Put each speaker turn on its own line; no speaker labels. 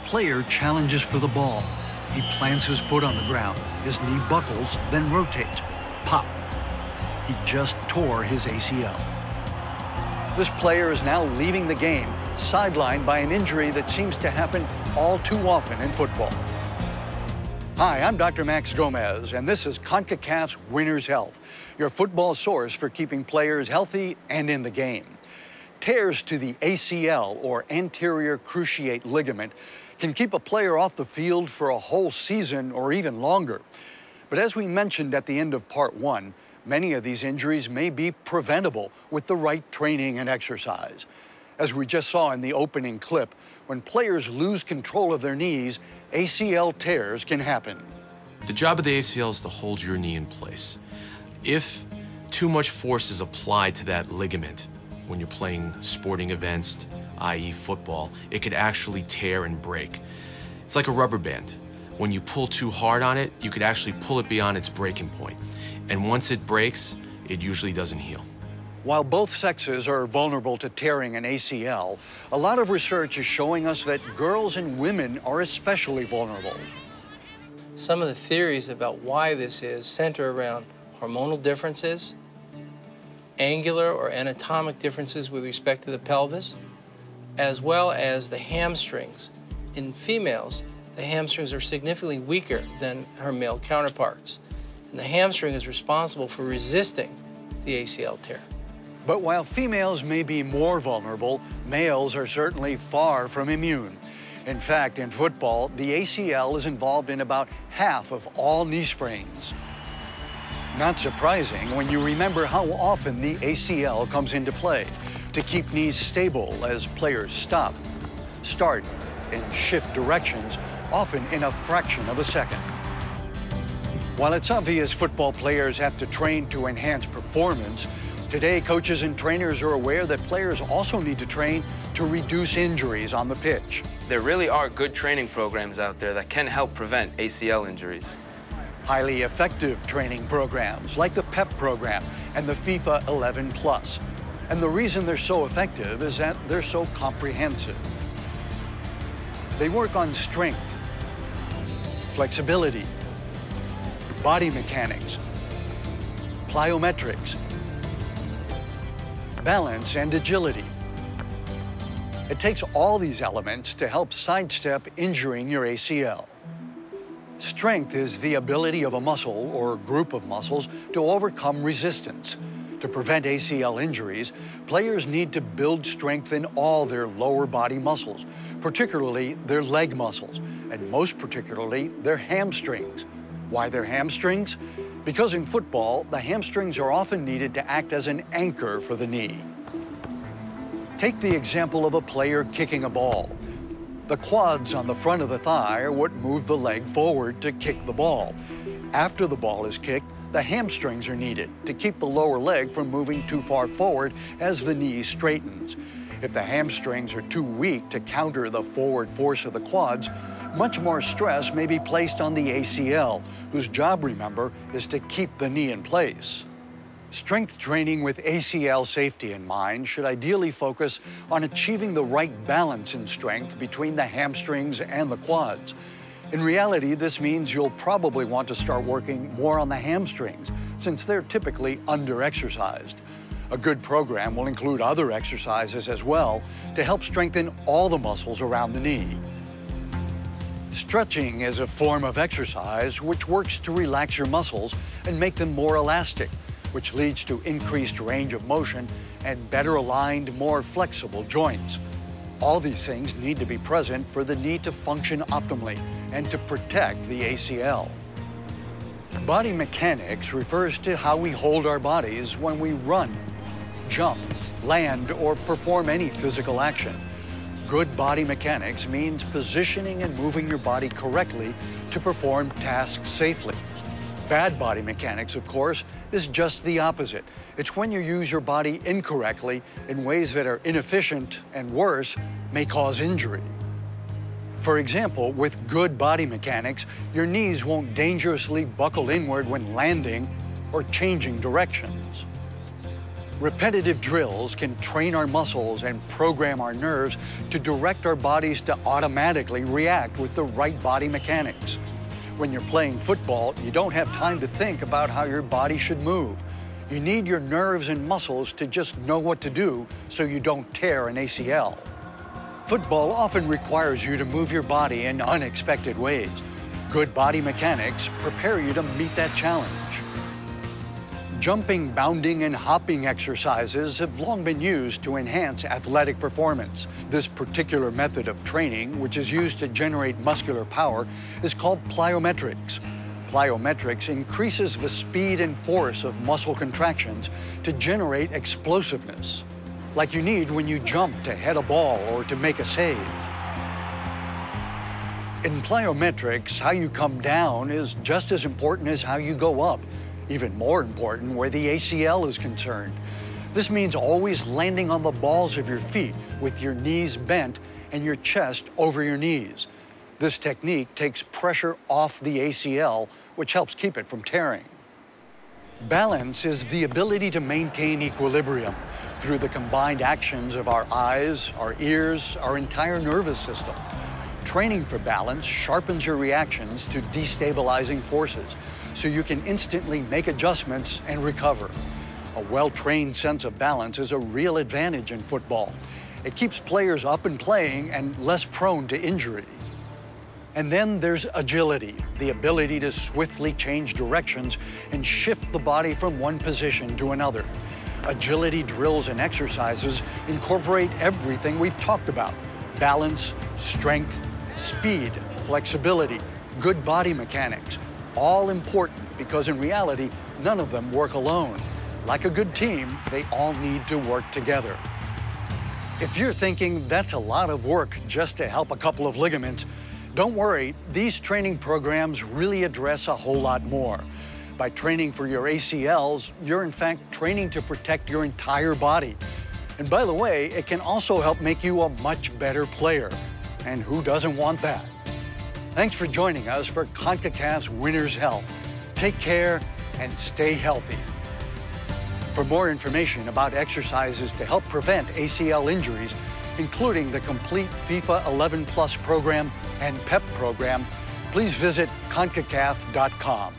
player challenges for the ball. He plants his foot on the ground. His knee buckles, then rotates. Pop. He just tore his ACL. This player is now leaving the game, sidelined by an injury that seems to happen all too often in football. Hi, I'm Dr. Max Gomez, and this is CONCACAF's Winner's Health, your football source for keeping players healthy and in the game. Tears to the ACL, or anterior cruciate ligament, can keep a player off the field for a whole season or even longer. But as we mentioned at the end of part one, many of these injuries may be preventable with the right training and exercise. As we just saw in the opening clip, when players lose control of their knees, ACL tears can happen.
The job of the ACL is to hold your knee in place. If too much force is applied to that ligament when you're playing sporting events, i.e. football, it could actually tear and break. It's like a rubber band. When you pull too hard on it, you could actually pull it beyond its breaking point. And once it breaks, it usually doesn't heal.
While both sexes are vulnerable to tearing an ACL, a lot of research is showing us that girls and women are especially vulnerable.
Some of the theories about why this is center around hormonal differences, angular or anatomic differences with respect to the pelvis, as well as the hamstrings. In females, the hamstrings are significantly weaker than her male counterparts. And the hamstring is responsible for resisting the ACL tear.
But while females may be more vulnerable, males are certainly far from immune. In fact, in football, the ACL is involved in about half of all knee sprains. Not surprising when you remember how often the ACL comes into play to keep knees stable as players stop, start, and shift directions, often in a fraction of a second. While it's obvious football players have to train to enhance performance, today coaches and trainers are aware that players also need to train to reduce injuries on the pitch.
There really are good training programs out there that can help prevent ACL injuries.
Highly effective training programs like the PEP program and the FIFA 11 Plus. And the reason they're so effective is that they're so comprehensive. They work on strength, flexibility, body mechanics, plyometrics, balance and agility. It takes all these elements to help sidestep injuring your ACL. Strength is the ability of a muscle or group of muscles to overcome resistance. To prevent ACL injuries, players need to build strength in all their lower body muscles, particularly their leg muscles, and most particularly their hamstrings. Why their hamstrings? Because in football, the hamstrings are often needed to act as an anchor for the knee. Take the example of a player kicking a ball. The quads on the front of the thigh are what move the leg forward to kick the ball. After the ball is kicked, the hamstrings are needed to keep the lower leg from moving too far forward as the knee straightens. If the hamstrings are too weak to counter the forward force of the quads, much more stress may be placed on the ACL, whose job, remember, is to keep the knee in place. Strength training with ACL safety in mind should ideally focus on achieving the right balance in strength between the hamstrings and the quads. In reality, this means you'll probably want to start working more on the hamstrings, since they're typically under-exercised. A good program will include other exercises as well to help strengthen all the muscles around the knee. Stretching is a form of exercise which works to relax your muscles and make them more elastic, which leads to increased range of motion and better aligned, more flexible joints. All these things need to be present for the knee to function optimally and to protect the ACL. Body mechanics refers to how we hold our bodies when we run, jump, land, or perform any physical action. Good body mechanics means positioning and moving your body correctly to perform tasks safely. Bad body mechanics, of course, is just the opposite. It's when you use your body incorrectly in ways that are inefficient and, worse, may cause injury. For example, with good body mechanics, your knees won't dangerously buckle inward when landing or changing directions. Repetitive drills can train our muscles and program our nerves to direct our bodies to automatically react with the right body mechanics. When you're playing football, you don't have time to think about how your body should move. You need your nerves and muscles to just know what to do so you don't tear an ACL. Football often requires you to move your body in unexpected ways. Good body mechanics prepare you to meet that challenge. Jumping, bounding, and hopping exercises have long been used to enhance athletic performance. This particular method of training, which is used to generate muscular power, is called plyometrics. Plyometrics increases the speed and force of muscle contractions to generate explosiveness, like you need when you jump to head a ball or to make a save. In plyometrics, how you come down is just as important as how you go up. Even more important where the ACL is concerned. This means always landing on the balls of your feet with your knees bent and your chest over your knees. This technique takes pressure off the ACL, which helps keep it from tearing. Balance is the ability to maintain equilibrium through the combined actions of our eyes, our ears, our entire nervous system. Training for balance sharpens your reactions to destabilizing forces, so you can instantly make adjustments and recover. A well-trained sense of balance is a real advantage in football. It keeps players up and playing and less prone to injury. And then there's agility, the ability to swiftly change directions and shift the body from one position to another. Agility drills and exercises incorporate everything we've talked about: balance, strength, speed, flexibility, good body mechanics. All important because in reality, none of them work alone. Like a good team, they all need to work together. If you're thinking that's a lot of work just to help a couple of ligaments, don't worry, these training programs really address a whole lot more. By training for your ACLs, you're in fact training to protect your entire body. And by the way, it can also help make you a much better player. And who doesn't want that? Thanks for joining us for CONCACAF's Winner's Health. Take care and stay healthy. For more information about exercises to help prevent ACL injuries, including the complete FIFA 11 Plus program and PEP program, please visit CONCACAF.com.